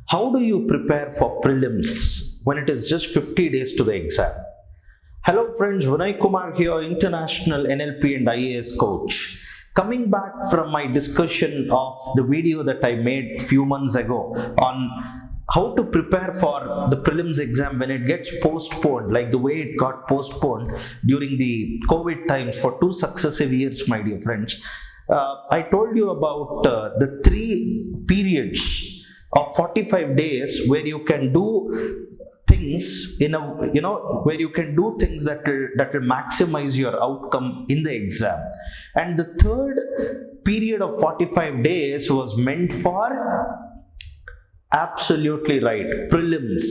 How do you prepare for prelims when it is just 50 days to the exam? Hello friends, Vinay Kumar here, international NLP and IAS coach. Coming back from my discussion of the video that I made a few months ago on how to prepare for the prelims exam when it gets postponed, like the way it got postponed during the COVID times for 2 successive years, my dear friends. I told you about the 3 periods of 45 days where you can do things where you can do things that will maximize your outcome in the exam. And the third period of 45 days was meant for, absolutely right, prelims.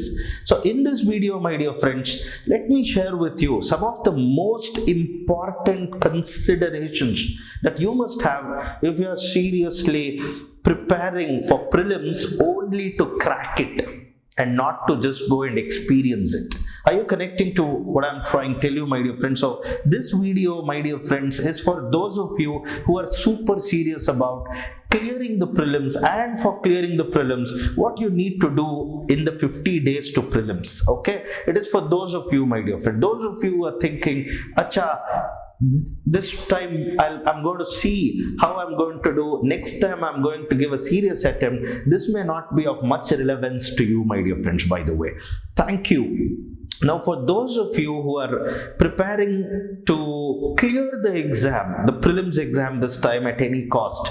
So in this video, my dear friends, let me share with you some of the most important considerations that you must have if you are seriously preparing for prelims only to crack it and not to just go and experience it. Are you connecting to what I'm trying to tell you, my dear friends? So this video, my dear friends, is for those of you who are super serious about clearing the prelims, and for clearing the prelims, what you need to do in the 50 days to prelims. Okay, it is for those of you, my dear friend, those of you who are thinking, acha, this time I'm going to see how I'm going to do. Next time I'm going to give a serious attempt. This may not be of much relevance to you, my dear friends, by the way. Thank you. Now, for those of you who are preparing to clear the exam, the prelims exam this time at any cost,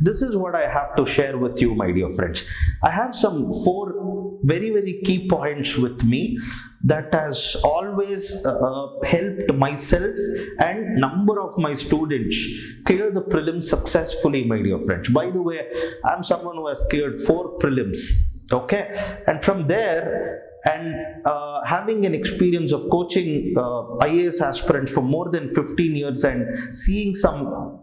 this is what I have to share with you, my dear friends. I have some 4 very, very key points with me that has always helped myself and number of my students clear the prelims successfully, my dear friends. By the way, I'm someone who has cleared 4 prelims. Okay, and from there, and having an experience of coaching IAS aspirants for more than 15 years and seeing some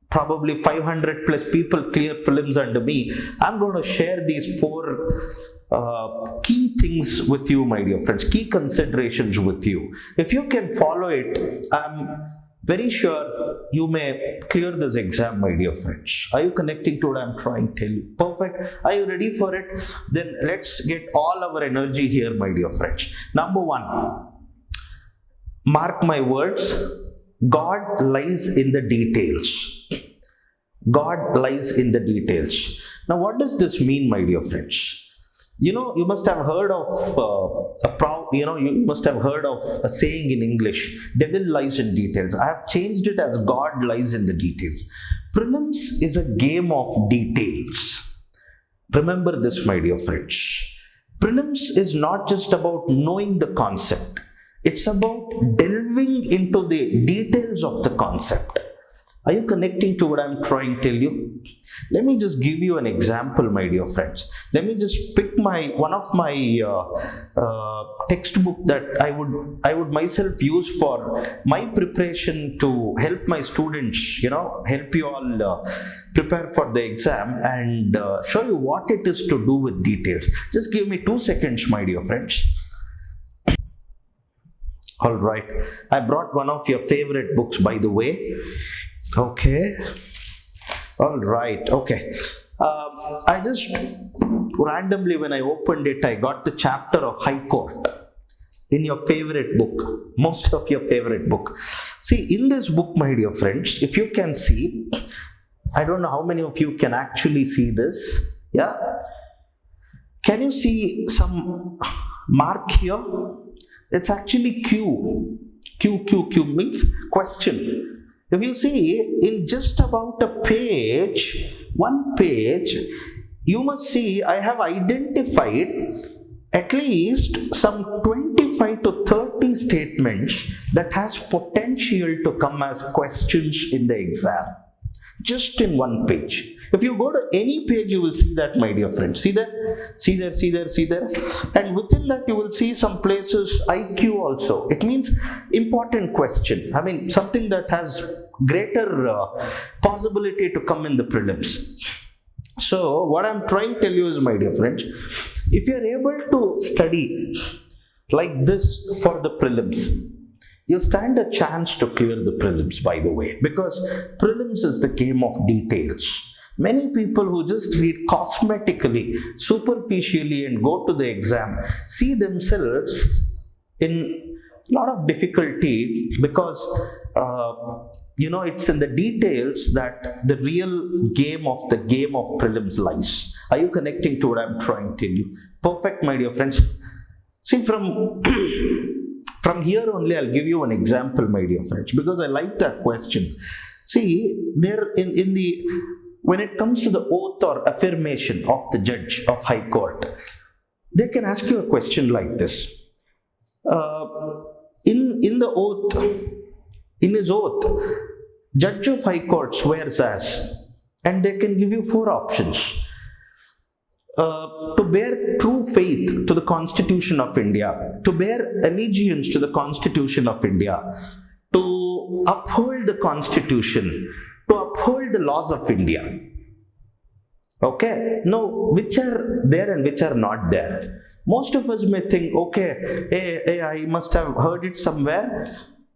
probably 500 plus people clear prelims under me, I'm going to share these 4 key things with you, my dear friends, key considerations with you. If you can follow it, I'm very sure you may clear this exam, my dear friends. Are you connecting to what I'm trying to tell you? Perfect. Are you ready for it? Then let's get all our energy here, my dear friends. Number 1, mark my words, God lies in the details. God lies in the details. Now, what does this mean, my dear friends? You must have heard of you must have heard of a saying in English, devil lies in details. I have changed it as God lies in the details. Prelims is a game of details. Remember this, my dear friends. Prelims is not just about knowing the concept. It's about delving into the details of the concept. Are you connecting to what I'm trying to tell you? Let me just give you an example, my dear friends. Let me just pick one of my textbook that I would myself use for my preparation to help my students, help you all prepare for the exam and show you what it is to do with details. Just give me 2 seconds, my dear friends. All right, I brought one of your favorite books, by the way. Okay, all right, okay. I just randomly, when I opened it, I got the chapter of High Court in your favorite book, most of your favorite book. See, in this book, my dear friends, if you can see, I don't know how many of you can actually see this. Yeah, can you see some mark here? It's actually Q. Q means question. If you see, in just about one page, you must see I have identified at least some 25 to 30 statements that has potential to come as questions in the exam. Just in one page. If you go to any page, you will see that, my dear friends. See there? See there, see there, see there. And within that, you will see some places IQ also. It means important question. I mean, something that has greater possibility to come in the prelims. So, what I'm trying to tell you is, my dear friends, if you are able to study like this for the prelims, you stand a chance to clear the prelims, by the way, because prelims is the game of details. Many people who just read cosmetically, superficially, and go to the exam see themselves in a lot of difficulty because it's in the details that the real game of prelims lies. Are you connecting to what I'm trying to tell you? Perfect, my dear friends. See, from from here only, I'll give you an example, my dear friends, because I like that question. See, there in the when it comes to the oath or affirmation of the judge of High Court, they can ask you a question like this. In the oath, in his oath, Judge of High Court swears as, and they can give you 4 options. To bear true faith to the Constitution of India, to bear allegiance to the Constitution of India, to uphold the Constitution, to uphold the laws of India. Okay? Now, which are there and which are not there? Most of us may think, okay, hey, I must have heard it somewhere.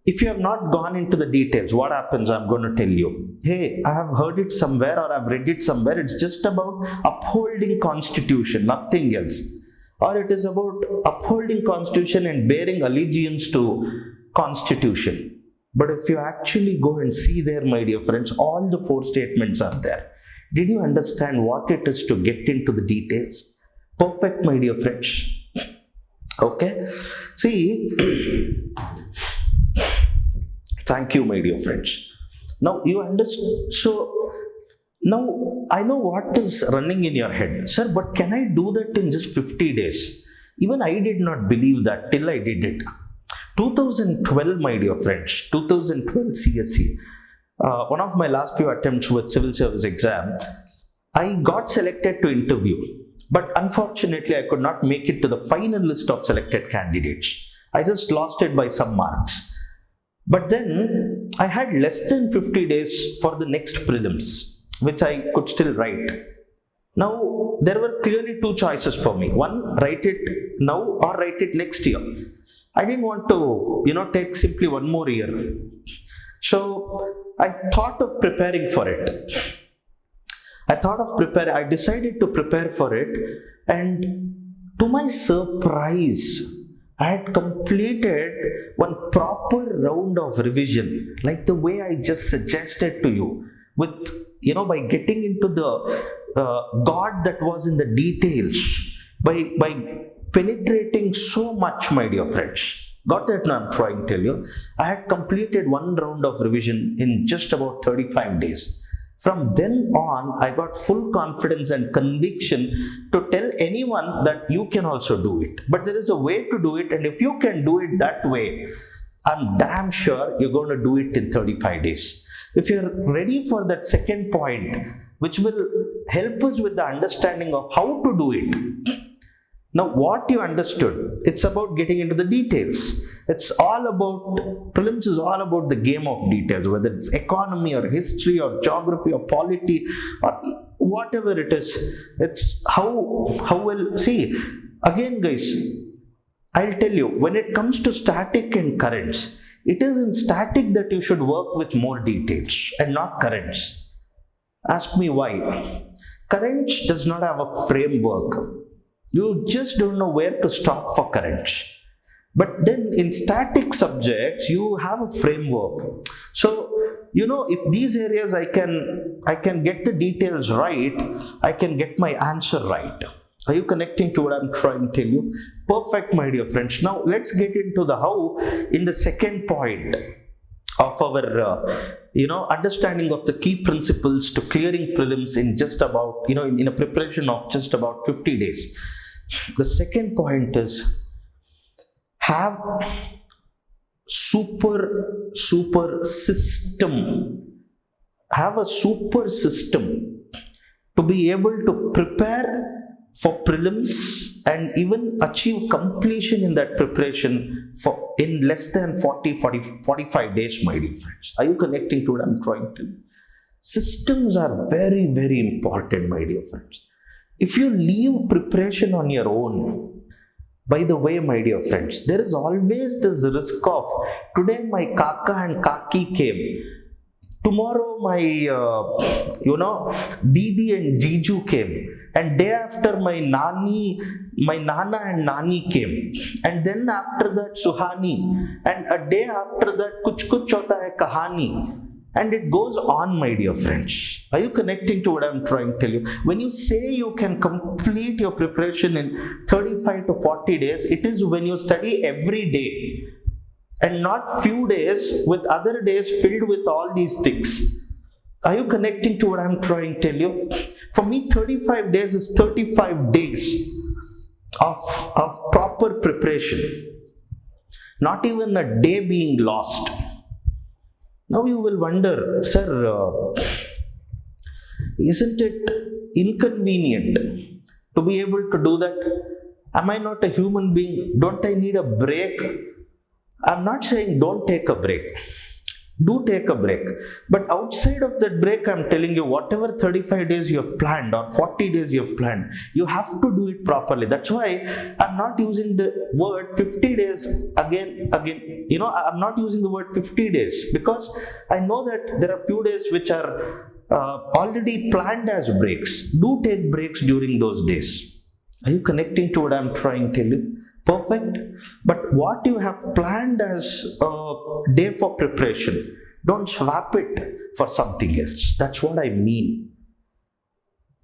If you have not gone into the details, what happens? I'm going to tell you. Hey, I have heard it somewhere or I've read it somewhere. It's just about upholding Constitution, nothing else. Or it is about upholding Constitution and bearing allegiance to Constitution. But if you actually go and see there, my dear friends, all the 4 statements are there. Did you understand what it is to get into the details? Perfect, my dear friends. Okay? See, thank you, my dear friends. Now you understand. So now I know what is running in your head. Sir, but can I do that in just 50 days? Even I did not believe that till I did it. 2012, my dear friends, 2012 CSE. One of my last few attempts with civil service exam, I got selected to interview. But unfortunately, I could not make it to the final list of selected candidates. I just lost it by some marks. But then I had less than 50 days for the next prelims, which I could still write. Now, there were clearly 2 choices for me. One, write it now or write it next year. I didn't want to, take simply 1 more year. So I thought of preparing for it. I decided to prepare for it, and to my surprise, I had completed one proper round of revision, like the way I just suggested to you, with, by getting into the God that was in the details, by penetrating so much, my dear friends. Got that now? I'm trying to tell you. I had completed 1 round of revision in just about 35 days. From then on, I got full confidence and conviction to tell anyone that you can also do it. But there is a way to do it, and if you can do it that way, I'm damn sure you're going to do it in 35 days. If you're ready for that second point, which will help us with the understanding of how to do it. Now, what you understood, it's about getting into the details. It's all about, prelims is all about the game of details, whether it's economy or history or geography or polity or whatever it is. It's how well, see, again guys, I'll tell you, when it comes to static and currents, it is in static that you should work with more details and not currents. Ask me why. Currents does not have a framework. You just don't know where to stop for currents. But then in static subjects, you have a framework. So, if these areas I can get the details right, I can get my answer right. Are you connecting to what I'm trying to tell you? Perfect, my dear friends. Now, let's get into the how in the second point of our, understanding of the key principles to clearing prelims in just about, in a preparation of just about 50 days. The second point is have super system. Have a super system to be able to prepare for prelims and even achieve completion in that preparation in less than 45 days, my dear friends. Are you connecting to what I'm trying to do? Systems are very, very important, my dear friends. If you leave preparation on your own, by the way, my dear friends, there is always this risk of, today my kaka and kaki came, Tomorrow Didi and Jiju came, and day after my Nana and Nani came, and then after that Suhani, and a day after that Kuch Kuch Hota Hai Kahani. And it goes on, my dear friends. Are you connecting to what I'm trying to tell you? When you say you can complete your preparation in 35 to 40 days, it is when you study every day and not few days with other days filled with all these things. Are you connecting to what I'm trying to tell you? For me, 35 days is 35 days of proper preparation. Not even a day being lost. Now you will wonder, sir, isn't it inconvenient to be able to do that? Am I not a human being? Don't I need a break? I'm not saying don't take a break. Do take a break. But outside of that break, I'm telling you, whatever 35 days you have planned or 40 days you have planned, you have to do it properly. That's why I'm not using the word 50 days again. I'm not using the word 50 days because I know that there are few days which are already planned as breaks. Do take breaks during those days. Are you connecting to what I'm trying to tell you? Perfect. But what you have planned as a day for preparation, don't swap it for something else. That's what I mean.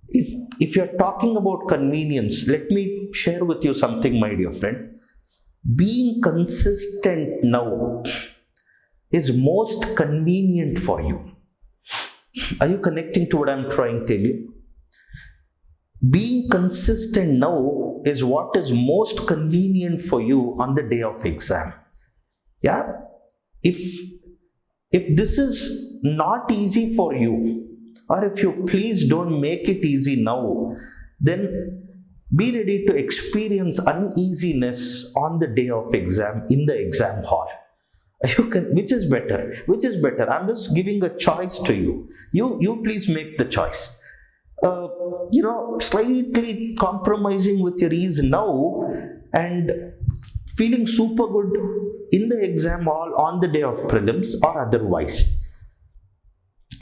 If you're talking about convenience, let me share with you something, my dear friend. Being consistent now is most convenient for you. Are you connecting to what I'm trying to tell you? Being consistent now is what is most convenient for you on the day of exam. Yeah? If this is not easy for you, or if you please don't make it easy now, then be ready to experience uneasiness on the day of exam in the exam hall. Which is better? I'm just giving a choice to you. You please make the choice. Slightly compromising with your ease now and feeling super good in the exam hall on the day of prelims or otherwise.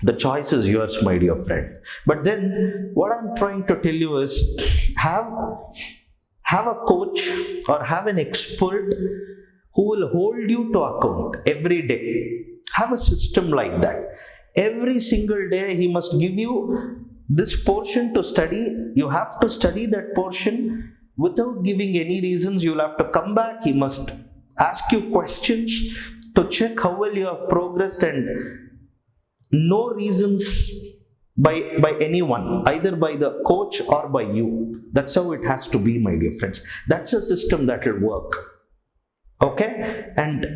The choice is yours, my dear friend. But then what I'm trying to tell you is have a coach or have an expert who will hold you to account every day. Have a system like that. Every single day he must give you this portion to study. You have to study that portion without giving any reasons. You'll have to come back. He must ask you questions to check how well you have progressed, and no reasons by anyone, either by the coach or by you. That's how it has to be, my dear friends. That's a system that will work. Okay? And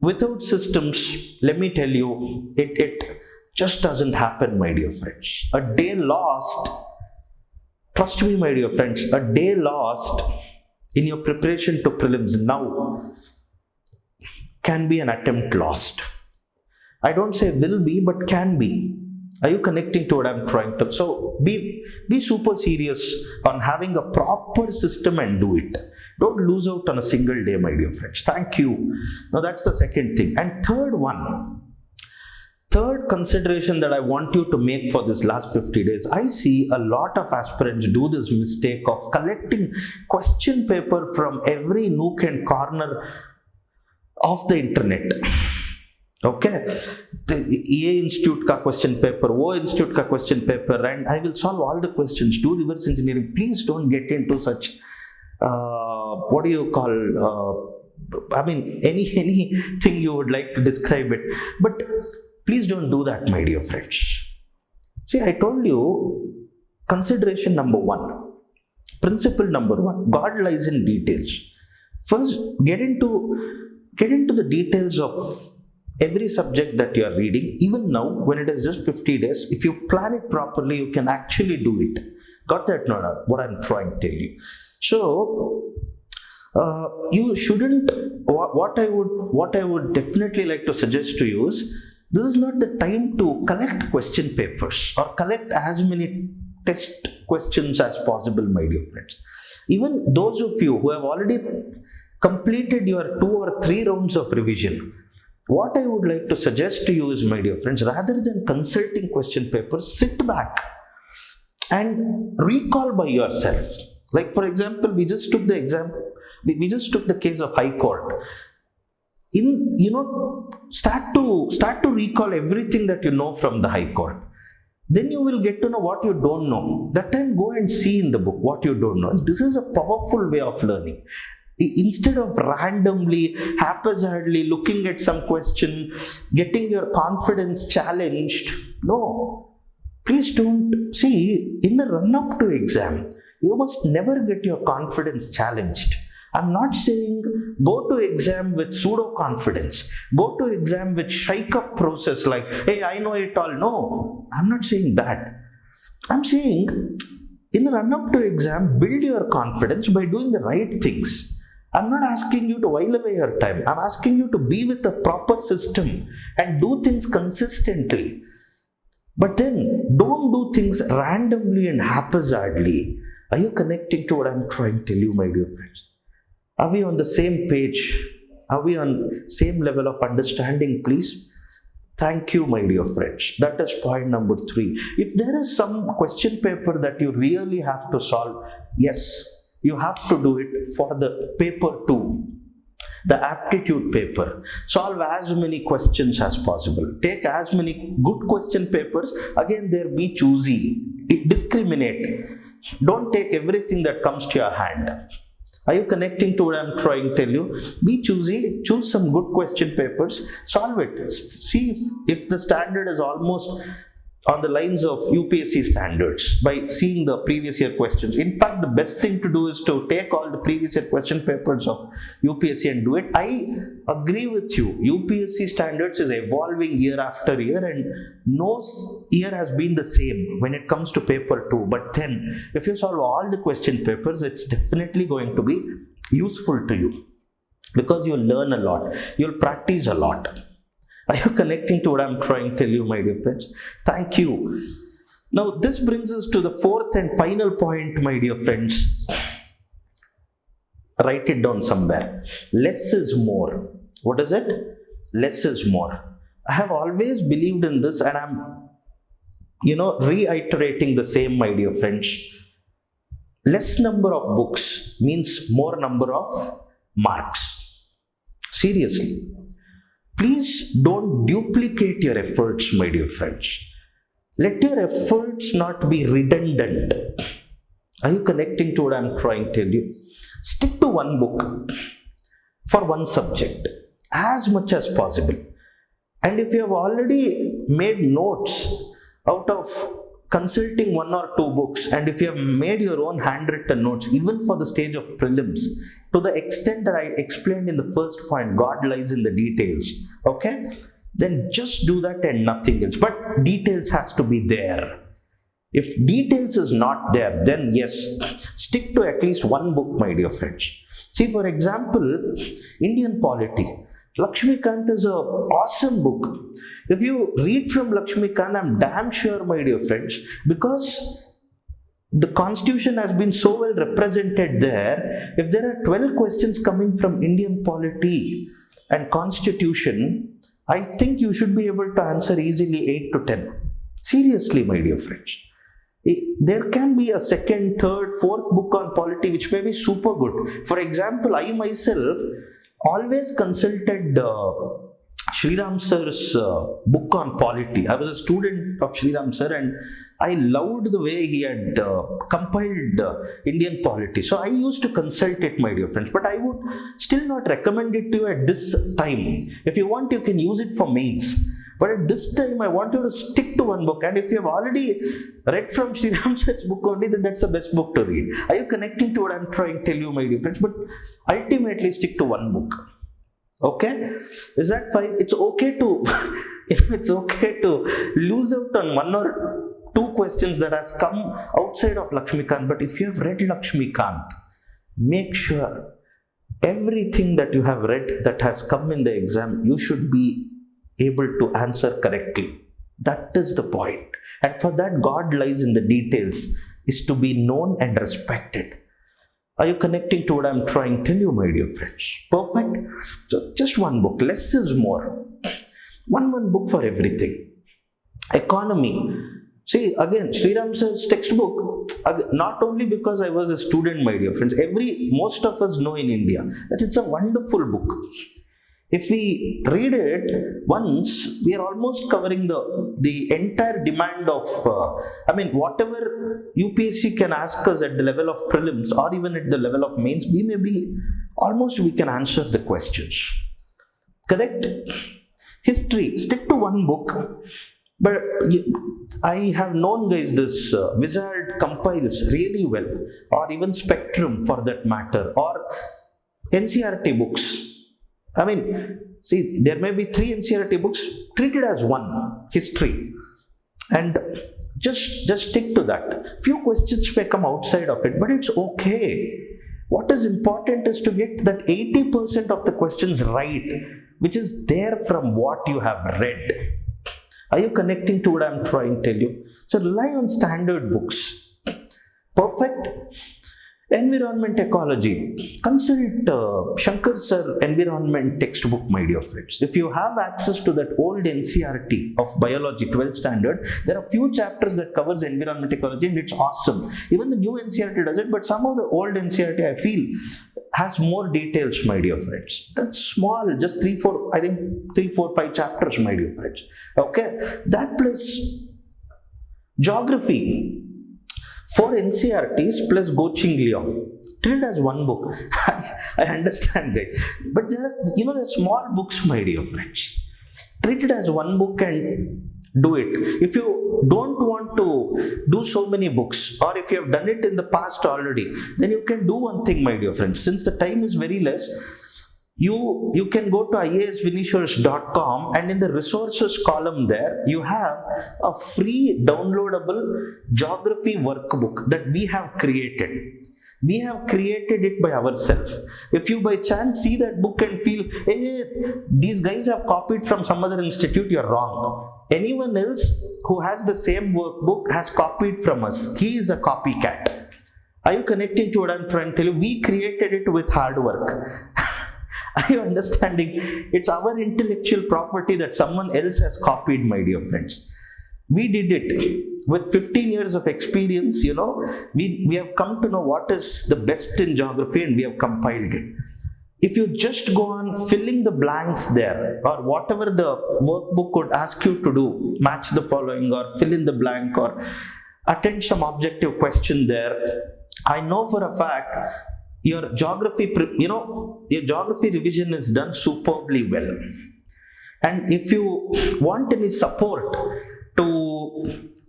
without systems, let me tell you, it just doesn't happen, my dear friends. A day lost, trust me, my dear friends, a day lost in your preparation to prelims now can be an attempt lost. I don't say will be, but can be. Are you connecting to what I'm trying to? So be super serious on having a proper system and do it. Don't lose out on a single day, my dear friends. Thank you. Now that's the second thing. And third consideration that I want you to make for this last 50 days, I see a lot of aspirants do this mistake of collecting question paper from every nook and corner of the internet. Okay, the A Institute ka question paper, O Institute ka question paper, and I will solve all the questions. Do reverse engineering. Please don't get into such, anything you would like to describe it. But please don't do that, my dear friends. See, I told you, consideration number one, principle number one, God lies in details. First, get into the details of every subject that you are reading. Even now, when it is just 50 days, if you plan it properly, you can actually do it. Got that? No, what I'm trying to tell you. So, you shouldn't, what I would definitely like to suggest to you is, this is not the time to collect question papers or collect as many test questions as possible, my dear friends. Even those of you who have already completed your 2 or 3 rounds of revision, What I would like to suggest to you is, my dear friends, rather than consulting question papers, sit back and recall by yourself. Like, for example, we just took the case of High Court. Start to recall everything that you know from the High Court. Then you will get to know what you don't know. That time, go and see in the book what you don't know. And this is a powerful way of learning. Instead of randomly, haphazardly looking at some question, getting your confidence challenged, no. Please don't. See, in the run-up to exam, you must never get your confidence challenged. I'm not saying go to exam with pseudo-confidence. Go to exam with shake-up process like, hey, I know it all. No, I'm not saying that. I'm saying in the run-up to exam, build your confidence by doing the right things. I'm not asking you to while away your time. I'm asking you to be with a proper system and do things consistently. But then, don't do things randomly and haphazardly. Are you connecting to what I'm trying to tell you, my dear friends? Are we on the same page? Are we on same level of understanding, please? Thank you, my dear friends. That is point number 3. If there is some question paper that you really have to solve, yes, you have to do it for the paper 2. The aptitude paper. Solve as many questions as possible. Take as many good question papers. Again, there, be choosy. Discriminate. Don't take everything that comes to your hand. Are you connecting to what I'm trying to tell you? Be choosy. Choose some good question papers. Solve it. See if the standard is almost on the lines of UPSC standards by seeing the previous year questions. In fact, the best thing to do is to take all the previous year question papers of UPSC and do it. I agree with you. UPSC standards is evolving year after year, and no year has been the same when it comes to paper 2. But then, if you solve all the question papers, it's definitely going to be useful to you because you'll learn a lot. You'll practice a lot. Are you connecting to what I'm trying to tell you, my dear friends? Thank you. Now, this brings us to the 4th and final point, my dear friends. Write it down somewhere. Less is more. What is it? Less is more. I have always believed in this, and I'm, reiterating the same, my dear friends. Less number of books means more number of marks. Seriously. Please don't duplicate your efforts, my dear friends. Let your efforts not be redundant. Are you connecting to what I'm trying to tell you? Stick to one book for one subject as much as possible. And if you have already made notes out of consulting 1 or 2 books, and if you have made your own handwritten notes, even for the stage of prelims, to the extent that I explained in the first point, God lies in the details, okay? Then just do that and nothing else. But details has to be there. If details is not there, then yes, stick to at least one book, my dear friends. See, for example, Indian Polity. Lakshmikant is an awesome book. If you read from Lakshmikant, I'm damn sure, my dear friends, because the constitution has been so well represented there. If there are 12 questions coming from Indian polity and constitution, I think you should be able to answer easily 8 to 10. Seriously, my dear friends. There can be a second, third, fourth book on polity which may be super good. For example, I myself always consulted Shriram Sir's book on polity. I was a student of Shriram Sir and I loved the way he had compiled Indian polity. So I used to consult it, my dear friends, but I would still not recommend it to you at this time. If you want, you can use it for mains. But at this time, I want you to stick to one book. And if you have already read from Shriram Sir's book only, then that's the best book to read. Are you connecting to what I'm trying to tell you, my dear friends? But ultimately, stick to one book. Okay? Is that fine? It's okay to it's okay to lose out on 1 or 2 questions that has come outside of Lakshmikant. But if you have read Lakshmikant, make sure everything that you have read that has come in the exam, you should be able to answer correctly. That is the point. And for that, God lies in the details, is to be known and respected. Are you connecting to what I'm trying to tell you, my dear friends? Perfect. So just one book. Less is more. One book for everything. Economy. See, again, Sriram Sir's textbook, not only because I was a student, my dear friends, most of us know in India that it's a wonderful book. If we read it once, we are almost covering the entire demand of, whatever UPSC can ask us at the level of prelims or even at the level of mains, we can answer the questions. Correct? History, stick to one book. But I have known, guys, this Wizard compiles really well, or even Spectrum for that matter, or NCERT books. See, there may be 3 NCERT books, treated as one, history, and just stick to that. Few questions may come outside of it, but it's okay. What is important is to get that 80% of the questions right, which is there from what you have read. Are you connecting to what I'm trying to tell you? So rely on standard books. Perfect. Environment ecology. Consult Shankar Sir environment textbook, my dear friends. If you have access to that old NCERT of biology 12th standard, there are few chapters that covers environment ecology and it's awesome. Even the new NCERT does it, but some of the old NCERT I feel has more details, my dear friends. That's small, just 3, 4, 5 chapters, my dear friends. Okay, that plus geography. 4 NCERTs plus Goching Leong. Treat it as one book. I understand, guys. But there are small books, my dear friends. Treat it as one book and do it. If you don't want to do so many books, or if you have done it in the past already, then you can do one thing, my dear friends. Since the time is very less, you can go to iasvinishers.com, and in the resources column there, you have a free downloadable geography workbook that we have created. We have created it by ourselves. If you by chance see that book and feel, hey, these guys have copied from some other institute, you're wrong. Anyone else who has the same workbook has copied from us. He is a copycat. Are you connecting to what I'm trying to tell you? We created it with hard work. Are you understanding? It's our intellectual property that someone else has copied, my dear friends. We did it with 15 years of experience. We have come to know what is the best in geography, and we have compiled it. If you just go on filling the blanks there, or whatever the workbook could ask you to do, match the following or fill in the blank or attend some objective question there, I know for a fact your geography revision is done superbly well. And if you want any support to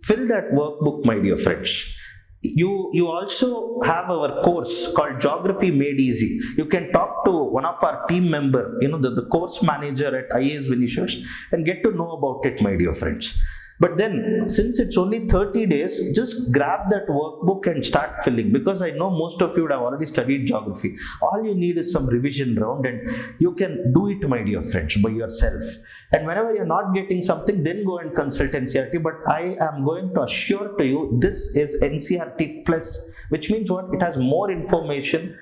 fill that workbook, my dear friends, you also have our course called Geography Made Easy. You can talk to one of our team member, the course manager at IAS Vinishers, and get to know about it, my dear friends. But then, since it's only 30 days, just grab that workbook and start filling, because I know most of you would have already studied geography. All you need is some revision round, and you can do it, my dear friends, by yourself. And whenever you're not getting something, then go and consult NCERT. But I am going to assure to you, this is NCERT Plus, which means what? It has more information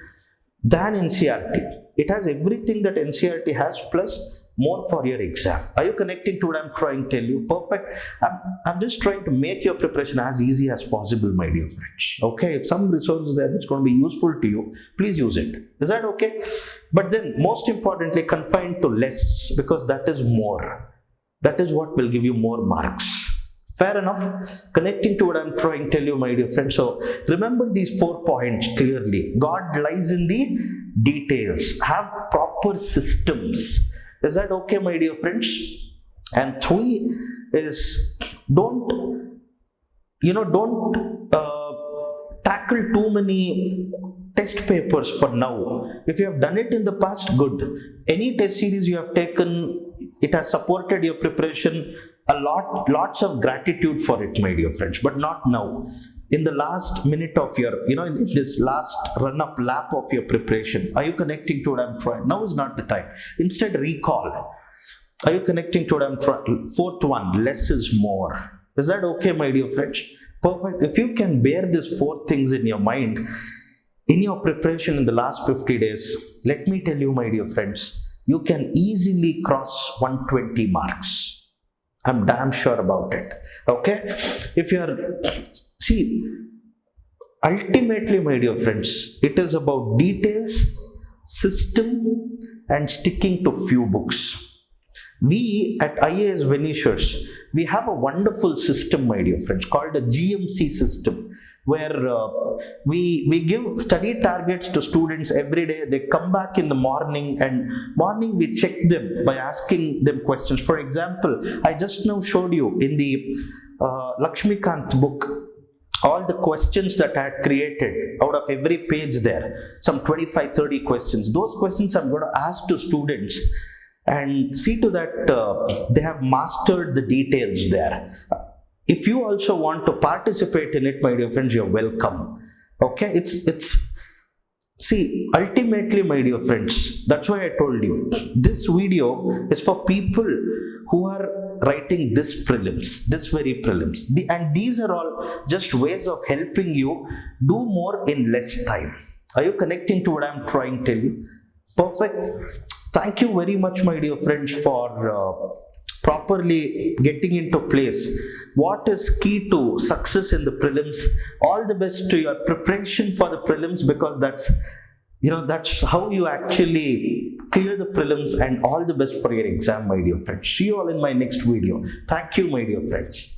than NCERT. It has everything that NCERT has, plus more for your exam. Are you connecting to what I'm trying to tell you? Perfect. I'm just trying to make your preparation as easy as possible, my dear friends. Okay, if some resource is there which is going to be useful to you, please use it. Is that okay? But then, most importantly, confine to less, because that is more. That is what will give you more marks. Fair enough? Connecting to what I'm trying to tell you, my dear friends. So remember these 4 points clearly. God lies in the details. Have proper systems. Is that okay, my dear friends? And 3 is don't tackle too many test papers for now. If you have done it in the past, good. Any test series you have taken, it has supported your preparation a lot. Lots of gratitude for it, my dear friends. But not now. In the last minute of your, in this last run-up lap of your preparation, are you connecting to what I'm trying? Now is not the time. Instead, recall. Are you connecting to what I'm trying? 4th one, less is more. Is that okay, my dear friends? Perfect. If you can bear these 4 things in your mind, in your preparation in the last 50 days, let me tell you, my dear friends, you can easily cross 120 marks. I'm damn sure about it. Okay? If you are, see, ultimately, my dear friends, it is about details, system, and sticking to few books. We at IAS Venetians, we have a wonderful system, my dear friends, called the GMC system, where we give study targets to students every day. They come back in the morning, and morning we check them by asking them questions. For example, I just now showed you in the Lakshmikant book all the questions that I had created out of every page there, some 25-30 questions. Those questions I'm going to ask to students and see to that they have mastered the details there. If you also want to participate in it, my dear friends, you're welcome. Okay, it's see, ultimately, my dear friends, that's why I told you this video is for people who are writing this prelims, this very prelims, and these are all just ways of helping you do more in less time. Are you connecting to what I'm trying to tell you? Perfect. Thank you very much, my dear friends, for properly getting into place what is key to success in the prelims. All the best to your preparation for the prelims, because that's how you actually clear the prelims, and all the best for your exam, my dear friends. See you all in my next video. Thank you, my dear friends.